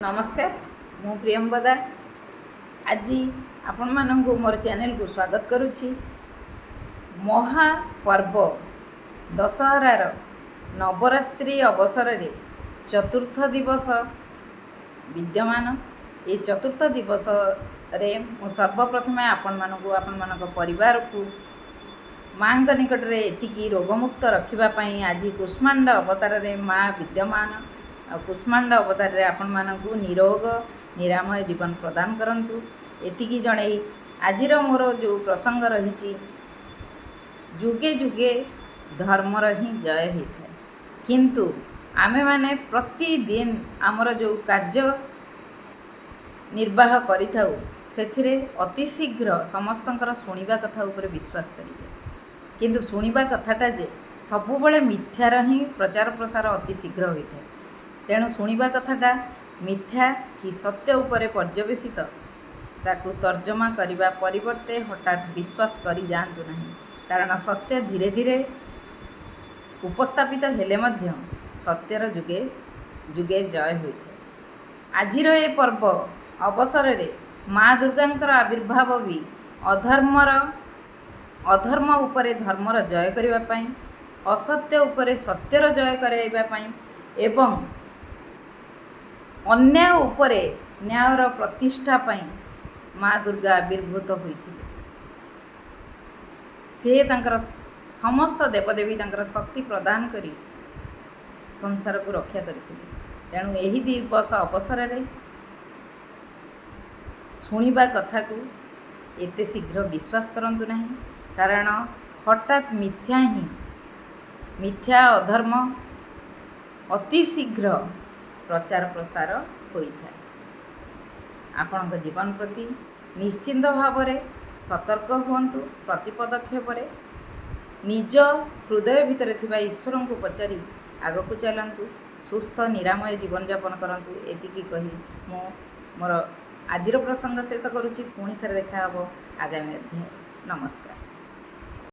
नमस्कार मु प्रियंवदा आज आपण मानू मोर चैनल को स्वागत करुच्ची। महापर्व दशहरार नवरात्रि अवसर रे चतुर्थ दिवस विद्यमान। ये चतुर्थ दिवस रे मु सर्वप्रथम आपण मानक परिवार को माँ निकट में एतिकी रोगमुक्त रखापी आज कुष्मांड अवतार रे माँ विद्यमान। कुष्मांड अवतार रे आपण मानकु निरोग निरामय जीवन प्रदान करंतु एतिकी जणे। आजिर मोर जो प्रसंग रही जुगे जुगे धर्मर ही जय होता है, किंतु आमे माने प्रतिदिन आमर जो कार्य निर्वाह करिथाउ सेथिरे अति शीघ्र समस्तंकर शुणिबा कथा उपरे विश्वास करिवे, किंतु शुणिबा कथाटा जे सबुबले मिथ्यार ही प्रचार प्रसार अति शीघ्र होता है। तेणु शुणिबा कथाटा मिथ्या कि सत्य उपरे पर्यवेसित ताकू तर्जमा करिबा परिवर्ते हठात विश्वास करि जांतु नहीं, कारण सत्य धीरे धीरे उपस्थापित हेले मध्य सत्यर जुगे जुगे जय होता है। आजिर ए पर्व अवसर रे माँ दुर्गांकर आविर्भाव भी अधर्म उपरे धर्मर जय करिबा पई, असत्य उपरे सत्यर जय कराइबा पई एवं अन्याय उपरे न्यायर प्रतिष्ठा पई माँ दुर्गा आविर्भूत होइथिले। से तांकर समस्त देवदेवी तांकर शक्ति प्रदान करी संसार को रक्षा करथिले। तेणु एही दिवस अवसर रे शुणिबा कथा को एते शीघ्र विश्वास करंतु नहीं, कारण हठात मिथ्या अधर्म अति शीघ्र प्रचार प्रसार होता है। आपण जीवन प्रति निश्चिंत भाव सतर्क हुंतु। प्रति पदक्षेप निज हृदय भितर थिबा ईश्वर को पचारि आग को चलतु, सुस्थ निरामय जीवन यापन करंतु। एतिकी कही मो मोर आजिर प्रसंग शेष करुच्ची। पुणी थे देखा आगामी अध्याय। नमस्कार।